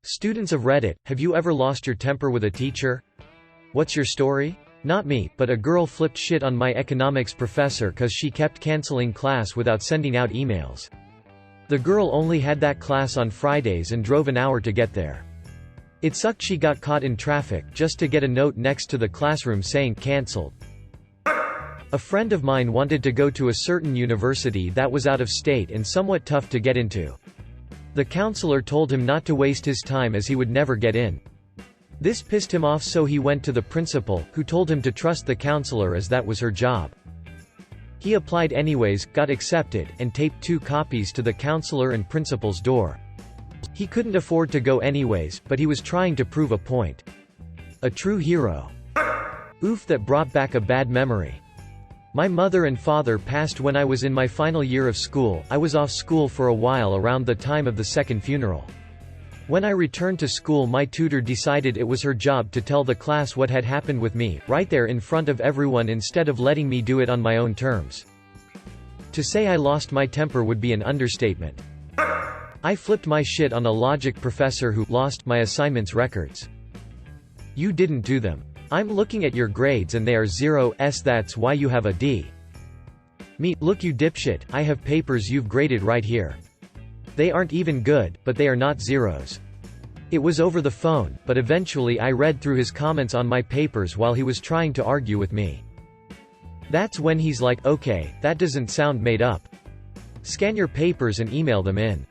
Students of Reddit, have you ever lost your temper with a teacher? What's your story? Not me, but a girl flipped shit on my economics professor cause she kept canceling class without sending out emails. The girl only had that class on Fridays and drove an hour to get there. It sucked she got caught in traffic just to get a note next to the classroom saying cancelled. A friend of mine wanted to go to a certain university that was out of state and somewhat tough to get into. The counselor told him not to waste his time as he would never get in. This pissed him off, so he went to the principal, who told him to trust the counselor as that was her job. He applied anyways, got accepted, and taped 2 copies to the counselor and principal's door. He couldn't afford to go anyways, but he was trying to prove a point. A true hero. Oof, that brought back a bad memory. My mother and father passed when I was in my final year of school. I was off school for a while around the time of the second funeral. When I returned to school, my tutor decided it was her job to tell the class what had happened with me, right there in front of everyone, instead of letting me do it on my own terms. To say I lost my temper would be an understatement. I flipped my shit on a logic professor who lost my assignments records. You didn't do them. I'm looking at your grades and they are 0s, that's why you have a D. Me, look you dipshit, I have papers you've graded right here. They aren't even good, but they are not zeros. It was over the phone, but eventually I read through his comments on my papers while he was trying to argue with me. That's when he's like, okay, that doesn't sound made up. Scan your papers and email them in.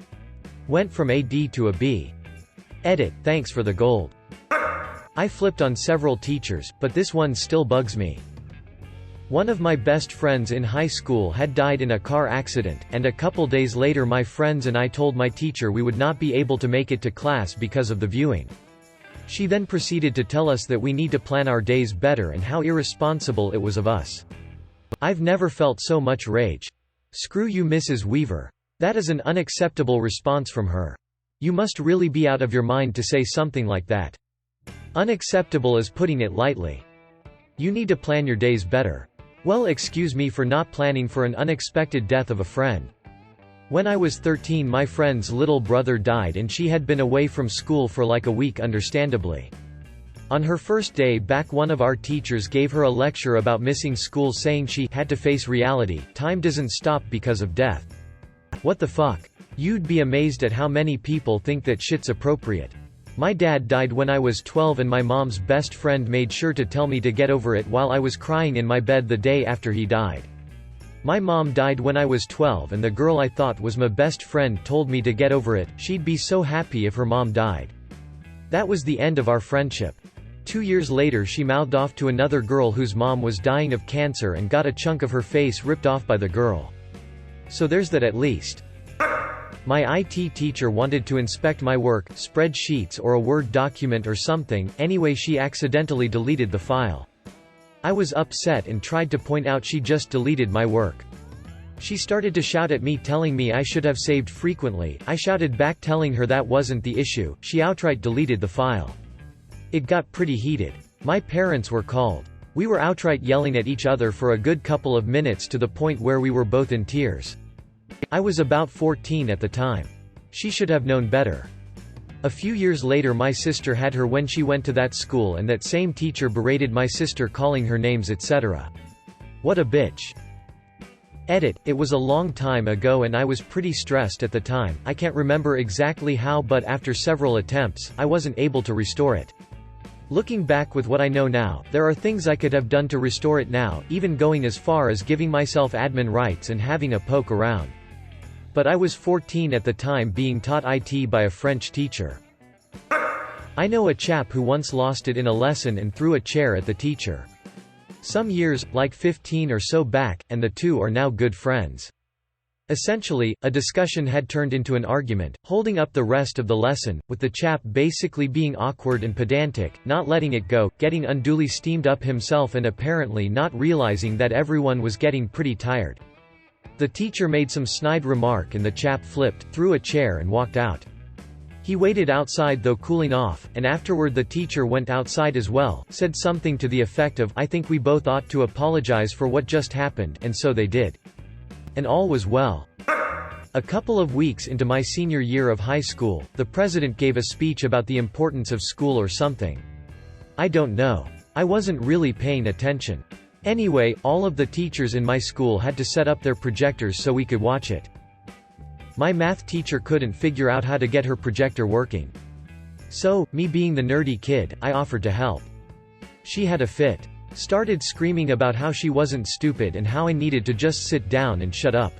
Went from a D to a B. Edit, thanks for the gold. I flipped on several teachers, but this one still bugs me. One of my best friends in high school had died in a car accident, and a couple days later my friends and I told my teacher we would not be able to make it to class because of the viewing. She then proceeded to tell us that we need to plan our days better and how irresponsible it was of us. I've never felt so much rage. Screw you, Mrs. Weaver. That is an unacceptable response from her. You must really be out of your mind to say something like that. Unacceptable is putting it lightly. You need to plan your days better. Well, excuse me for not planning for an unexpected death of a friend. When I was 13, my friend's little brother died and she had been away from school for like a week, understandably. On her first day back, one of our teachers gave her a lecture about missing school, saying she had to face reality. Time doesn't stop because of death. What the fuck? You'd be amazed at how many people think that shit's appropriate. My dad died when I was 12 and my mom's best friend made sure to tell me to get over it while I was crying in my bed the day after he died. My mom died when I was 12 and the girl I thought was my best friend told me to get over it, she'd be so happy if her mom died. That was the end of our friendship. 2 years later she mouthed off to another girl whose mom was dying of cancer and got a chunk of her face ripped off by the girl. So there's that at least. My IT teacher wanted to inspect my work, spreadsheets or a Word document or something, anyway she accidentally deleted the file. I was upset and tried to point out she just deleted my work. She started to shout at me, telling me I should have saved frequently. I shouted back telling her that wasn't the issue, she outright deleted the file. It got pretty heated. My parents were called. We were outright yelling at each other for a good couple of minutes to the point where we were both in tears. I was about 14 at the time. She should have known better. A few years later my sister had her when she went to that school, and that same teacher berated my sister, calling her names, etc. What a bitch. Edit, it was a long time ago and I was pretty stressed at the time. I can't remember exactly how, but after several attempts, I wasn't able to restore it. Looking back with what I know now, there are things I could have done to restore it now, even going as far as giving myself admin rights and having a poke around. But I was 14 at the time, being taught IT by a French teacher. I know a chap who once lost it in a lesson and threw a chair at the teacher. Some years, like 15 or so back, and the two are now good friends. Essentially, a discussion had turned into an argument, holding up the rest of the lesson, with the chap basically being awkward and pedantic, not letting it go, getting unduly steamed up himself and apparently not realizing that everyone was getting pretty tired. The teacher made some snide remark and the chap flipped, threw a chair and walked out. He waited outside though, cooling off, and afterward the teacher went outside as well, said something to the effect of, I think we both ought to apologize for what just happened, and so they did. And all was well. A couple of weeks into my senior year of high school, the president gave a speech about the importance of school or something. I don't know. I wasn't really paying attention. Anyway, all of the teachers in my school had to set up their projectors so we could watch it. My math teacher couldn't figure out how to get her projector working. So, me being the nerdy kid, I offered to help. She had a fit. Started screaming about how she wasn't stupid and how I needed to just sit down and shut up.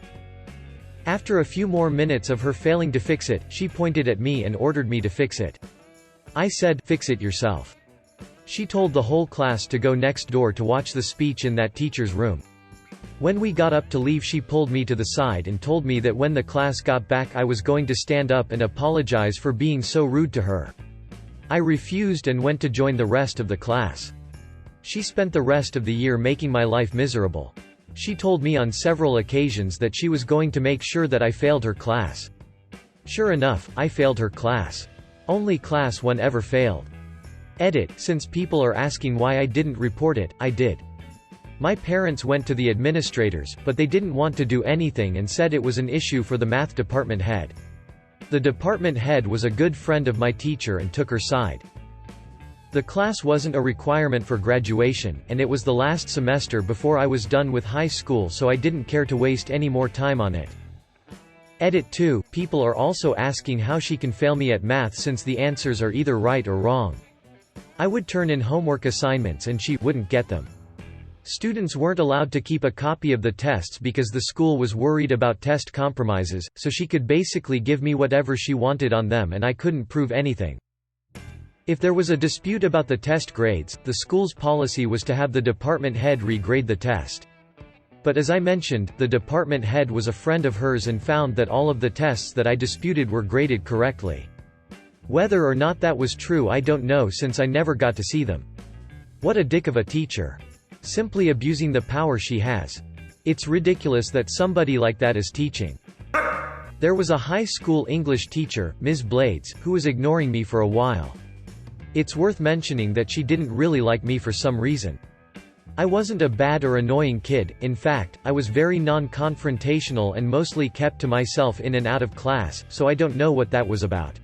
After a few more minutes of her failing to fix it, she pointed at me and ordered me to fix it. I said, "Fix it yourself." She told the whole class to go next door to watch the speech in that teacher's room. When we got up to leave, she pulled me to the side and told me that when the class got back I was going to stand up and apologize for being so rude to her. I refused and went to join the rest of the class. She spent the rest of the year making my life miserable. She told me on several occasions that she was going to make sure that I failed her class. Sure enough, I failed her class. Only class 1 ever failed. Edit, since people are asking why I didn't report it, I did. My parents went to the administrators, but they didn't want to do anything and said it was an issue for the math department head. The department head was a good friend of my teacher and took her side. The class wasn't a requirement for graduation, and it was the last semester before I was done with high school, so I didn't care to waste any more time on it. Edit 2, people are also asking how she can fail me at math since the answers are either right or wrong. I would turn in homework assignments and she wouldn't get them. Students weren't allowed to keep a copy of the tests because the school was worried about test compromises, so she could basically give me whatever she wanted on them and I couldn't prove anything. If there was a dispute about the test grades, the school's policy was to have the department head regrade the test. But as I mentioned, the department head was a friend of hers and found that all of the tests that I disputed were graded correctly. Whether or not that was true I don't know since I never got to see them. What a dick of a teacher. Simply abusing the power she has. It's ridiculous that somebody like that is teaching. There was a high school English teacher, Ms. Blades, who was ignoring me for a while. It's worth mentioning that she didn't really like me for some reason. I wasn't a bad or annoying kid, in fact, I was very non-confrontational and mostly kept to myself in and out of class, so I don't know what that was about.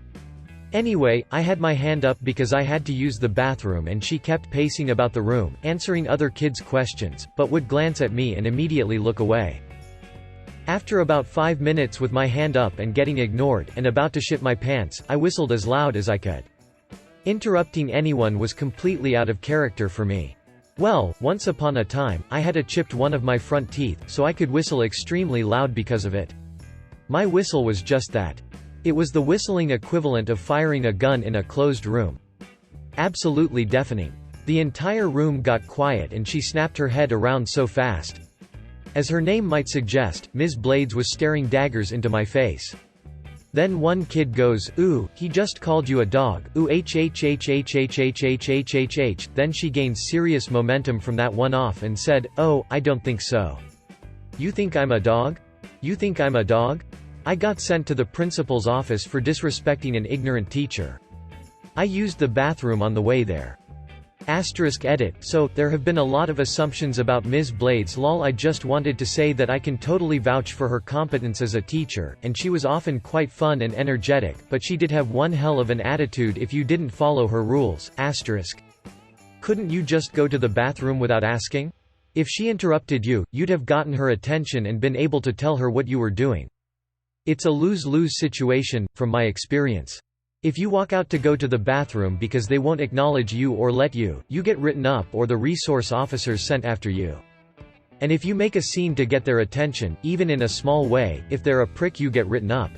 Anyway, I had my hand up because I had to use the bathroom and she kept pacing about the room, answering other kids' questions, but would glance at me and immediately look away. After about 5 minutes with my hand up and getting ignored, and about to shit my pants, I whistled as loud as I could. Interrupting anyone was completely out of character for me. Well, once upon a time, I had chipped one of my front teeth, so I could whistle extremely loud because of it. My whistle was just that. It was the whistling equivalent of firing a gun in a closed room. Absolutely deafening. The entire room got quiet and she snapped her head around so fast. As her name might suggest, Ms. Blades was staring daggers into my face. Then one kid goes, "Ooh, he just called you a dog, ooh hhhhhhhhhhh." Then she gained serious momentum from that one off and said, "Oh, I don't think so. You think I'm a dog? You think I'm a dog?" I got sent to the principal's office for disrespecting an ignorant teacher. I used the bathroom on the way there. *Edit, so, there have been a lot of assumptions about Ms. Blades lol. I just wanted to say that I can totally vouch for her competence as a teacher, and she was often quite fun and energetic, but she did have one hell of an attitude if you didn't follow her rules. Couldn't you just go to the bathroom without asking? If she interrupted you, you'd have gotten her attention and been able to tell her what you were doing. It's a lose-lose situation, from my experience. If you walk out to go to the bathroom because they won't acknowledge you or let you, you get written up or the resource officers sent after you. And if you make a scene to get their attention, even in a small way, if they're a prick you get written up.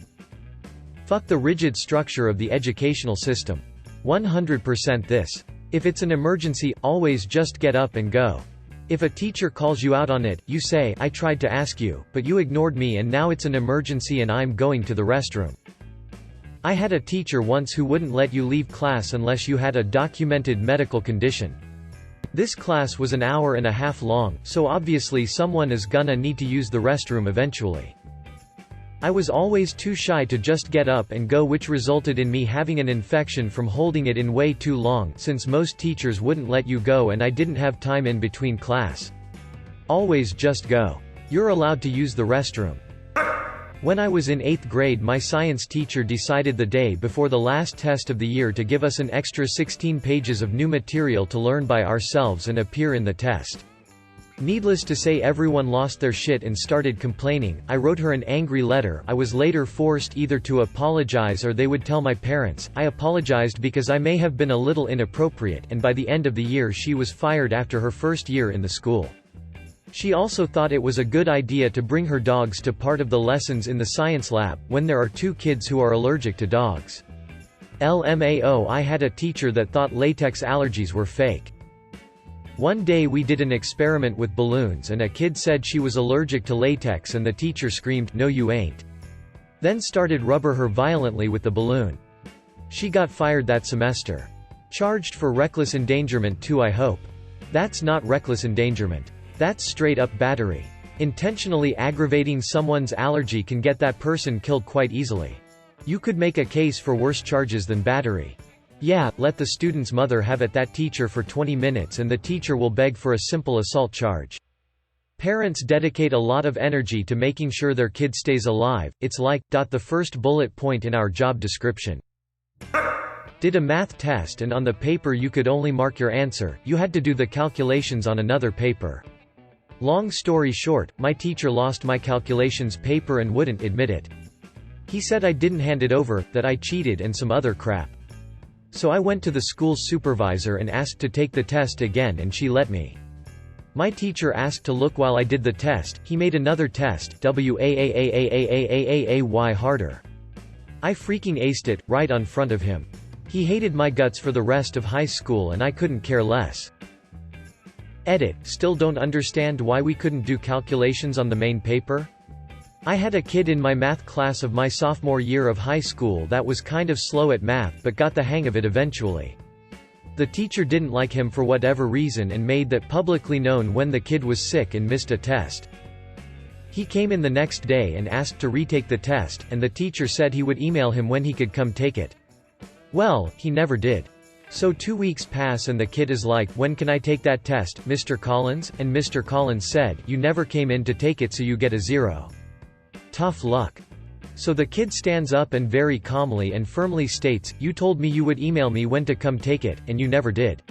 Fuck the rigid structure of the educational system. 100% this. If it's an emergency, always just get up and go. If a teacher calls you out on it, you say, "I tried to ask you, but you ignored me and now it's an emergency and I'm going to the restroom." I had a teacher once who wouldn't let you leave class unless you had a documented medical condition. This class was an hour and a half long, so obviously someone is gonna need to use the restroom eventually. I was always too shy to just get up and go, which resulted in me having an infection from holding it in way too long, since most teachers wouldn't let you go and I didn't have time in between class. Always just go. You're allowed to use the restroom. When I was in 8th grade, my science teacher decided the day before the last test of the year to give us an extra 16 pages of new material to learn by ourselves and appear in the test. Needless to say, everyone lost their shit and started complaining. I wrote her an angry letter. I was later forced either to apologize or they would tell my parents. I apologized because I may have been a little inappropriate, and by the end of the year she was fired after her first year in the school. She also thought it was a good idea to bring her dogs to part of the lessons in the science lab, when there are 2 kids who are allergic to dogs. LMAO, I had a teacher that thought latex allergies were fake. One day we did an experiment with balloons and a kid said she was allergic to latex and the teacher screamed, "No you ain't." Then started rubber her violently with the balloon. She got fired that semester. Charged for reckless endangerment too, I hope. That's not reckless endangerment. That's straight up battery. Intentionally aggravating someone's allergy can get that person killed quite easily. You could make a case for worse charges than battery. Yeah, let the student's mother have at that teacher for 20 minutes and the teacher will beg for a simple assault charge. Parents dedicate a lot of energy to making sure their kid stays alive. It's like, the first bullet point in our job description. Did a math test and on the paper you could only mark your answer, you had to do the calculations on another paper. Long story short, my teacher lost my calculations paper and wouldn't admit it. He said I didn't hand it over, that I cheated and some other crap. So I went to the school supervisor and asked to take the test again and she let me. My teacher asked to look while I did the test. He made another test, way harder. I freaking aced it, right on front of him. He hated my guts for the rest of high school and I couldn't care less. Edit, still don't understand why we couldn't do calculations on the main paper? I had a kid in my math class of my sophomore year of high school that was kind of slow at math but got the hang of it eventually. The teacher didn't like him for whatever reason and made that publicly known when the kid was sick and missed a test. He came in the next day and asked to retake the test, and the teacher said he would email him when he could come take it. Well, he never did. So 2 weeks pass and the kid is like, "When can I take that test, Mr. Collins?" And Mr. Collins said, "You never came in to take it, so you get a 0. Tough luck." So the kid stands up and very calmly and firmly states, "You told me you would email me when to come take it, and you never did.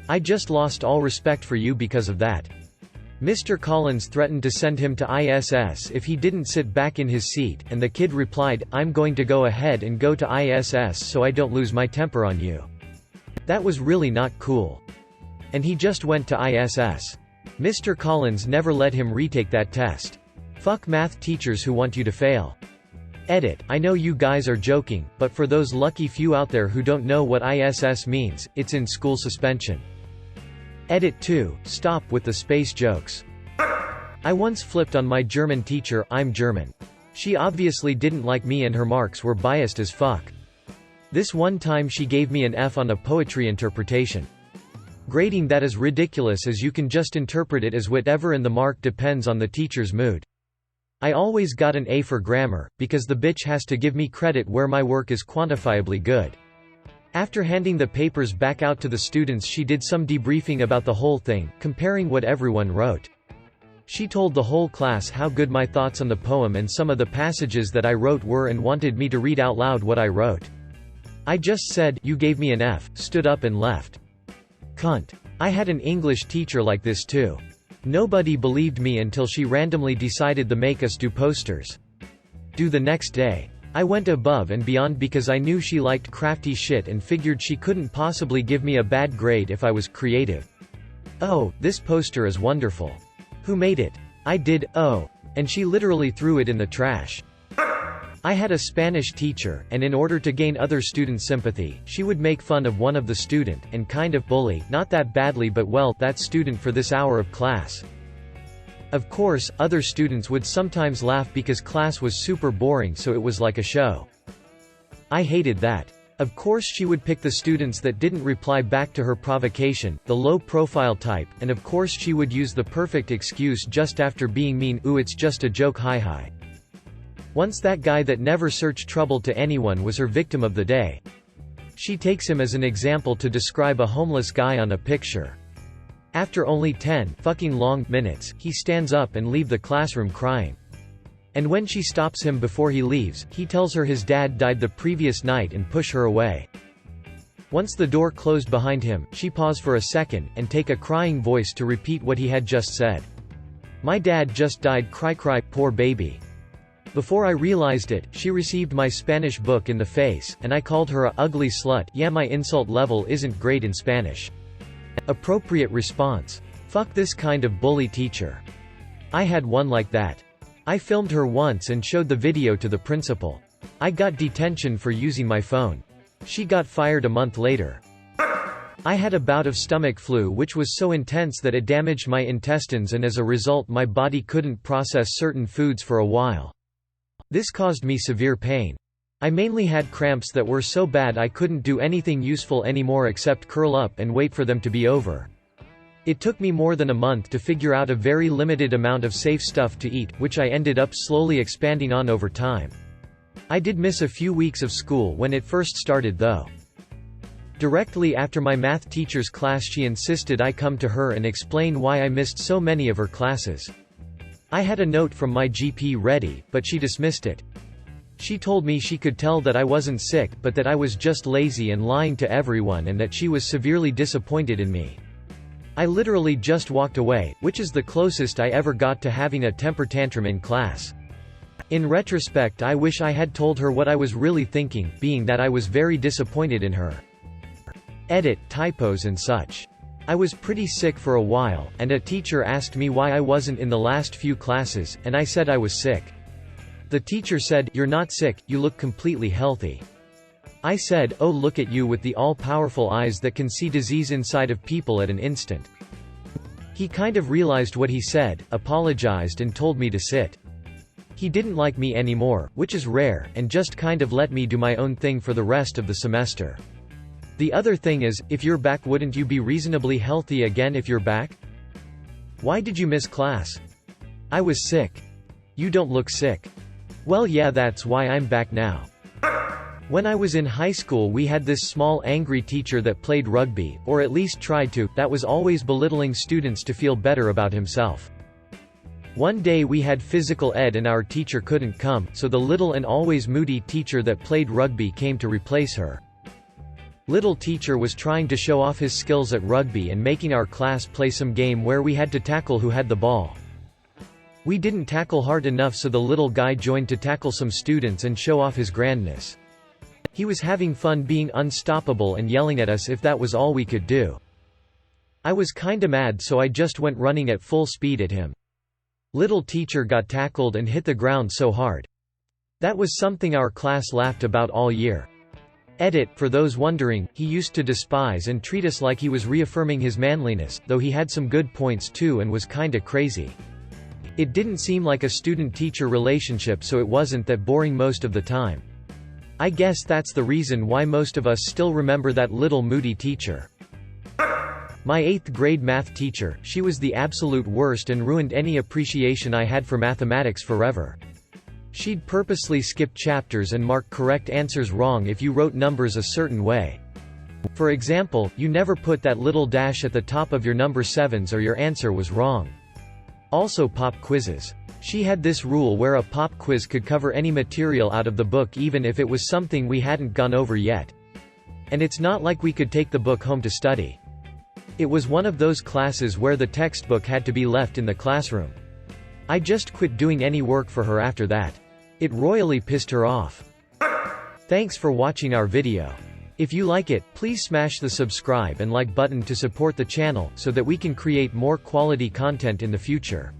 I just lost all respect for you because of that." Mr. Collins threatened to send him to ISS if he didn't sit back in his seat, and the kid replied, "I'm going to go ahead and go to ISS so I don't lose my temper on you." That was really not cool. And he just went to ISS. Mr. Collins never let him retake that test. Fuck math teachers who want you to fail. Edit, I know you guys are joking, but for those lucky few out there who don't know what ISS means, it's in school suspension. Edit 2, stop with the space jokes. I once flipped on my German teacher. I'm German. She obviously didn't like me and her marks were biased as fuck. This one time she gave me an F on a poetry interpretation. Grading that is ridiculous as you can just interpret it as whatever and the mark depends on the teacher's mood. I always got an A for grammar, because the bitch has to give me credit where my work is quantifiably good. After handing the papers back out to the students, she did some debriefing about the whole thing, comparing what everyone wrote. She told the whole class how good my thoughts on the poem and some of the passages that I wrote were and wanted me to read out loud what I wrote. I just said, "You gave me an F," stood up and left. Cunt. I had an English teacher like this too. Nobody believed me until she randomly decided to make us do posters. Due the next day. I went above and beyond because I knew she liked crafty shit and figured she couldn't possibly give me a bad grade if I was creative. "Oh, this poster is wonderful. Who made it?" "I did, oh." And she literally threw it in the trash. I had a Spanish teacher, and in order to gain other students' sympathy, she would make fun of one of the student, and kind of bully, not that badly but well, that student for this hour of class. Of course, other students would sometimes laugh because class was super boring, so it was like a show. I hated that. Of course she would pick the students that didn't reply back to her provocation, the low-profile type, and of course she would use the perfect excuse just after being mean, "Ooh, it's just a joke, hi. Once that guy that never searched trouble to anyone was her victim of the day. She takes him as an example to describe a homeless guy on a picture. After only 10 fucking long minutes, he stands up and leave the classroom crying. And when she stops him before he leaves, he tells her his dad died the previous night and push her away. Once the door closed behind him, she pause for a second, and take a crying voice to repeat what he had just said. "My dad just died, cry cry, poor baby." Before I realized it, she received my Spanish book in the face, and I called her a ugly slut. Yeah, my insult level isn't great in Spanish. Appropriate response: fuck this kind of bully teacher. I had one like that. I filmed her once and showed the video to the principal. I got detention for using my phone. She got fired a month later. I had a bout of stomach flu which was so intense that it damaged my intestines, and as a result my body couldn't process certain foods for a while. This caused me severe pain. I mainly had cramps that were so bad I couldn't do anything useful anymore except curl up and wait for them to be over. It took me more than a month to figure out a very limited amount of safe stuff to eat, which I ended up slowly expanding on over time. I did miss a few weeks of school when it first started though. Directly after my math teacher's class she insisted I come to her and explain why I missed so many of her classes. I had a note from my GP ready, but she dismissed it. She told me she could tell that I wasn't sick, but that I was just lazy and lying to everyone, and that she was severely disappointed in me. I literally just walked away, which is the closest I ever got to having a temper tantrum in class. In retrospect, I wish I had told her what I was really thinking, being that I was very disappointed in her. Edit, typos and such. I was pretty sick for a while, and a teacher asked me why I wasn't in the last few classes, and I said I was sick. The teacher said, "You're not sick, you look completely healthy." I said, "Oh, look at you with the all-powerful eyes that can see disease inside of people at an instant." He kind of realized what he said, apologized and told me to sit. He didn't like me anymore, which is rare, and just kind of let me do my own thing for the rest of the semester. The other thing is, if you're back, wouldn't you be reasonably healthy again if you're back? Why did you miss class? I was sick. You don't look sick. Well, yeah, that's why I'm back now. When I was in high school we had this small angry teacher that played rugby, or at least tried to, that was always belittling students to feel better about himself. One day we had physical ed and our teacher couldn't come, so the little and always moody teacher that played rugby came to replace her. Little teacher was trying to show off his skills at rugby and making our class play some game where we had to tackle who had the ball. We didn't tackle hard enough, so the little guy joined to tackle some students and show off his grandness. He was having fun being unstoppable and yelling at us if that was all we could do. I was kinda mad, so I just went running at full speed at him. Little teacher got tackled and hit the ground so hard. That was something our class laughed about all year. Edit, for those wondering, he used to despise and treat us like he was reaffirming his manliness, though he had some good points too and was kinda crazy. It didn't seem like a student-teacher relationship, so it wasn't that boring most of the time. I guess that's the reason why most of us still remember that little moody teacher. My 8th grade math teacher, she was the absolute worst and ruined any appreciation I had for mathematics forever. She'd purposely skip chapters and mark correct answers wrong if you wrote numbers a certain way. For example, you never put that little dash at the top of your number 7s or your answer was wrong. Also pop quizzes. She had this rule where a pop quiz could cover any material out of the book even if it was something we hadn't gone over yet. And it's not like we could take the book home to study. It was one of those classes where the textbook had to be left in the classroom. I just quit doing any work for her after that. It royally pissed her off. Thanks for watching our video. If you like it, please smash the subscribe and like button to support the channel, so that we can create more quality content in the future.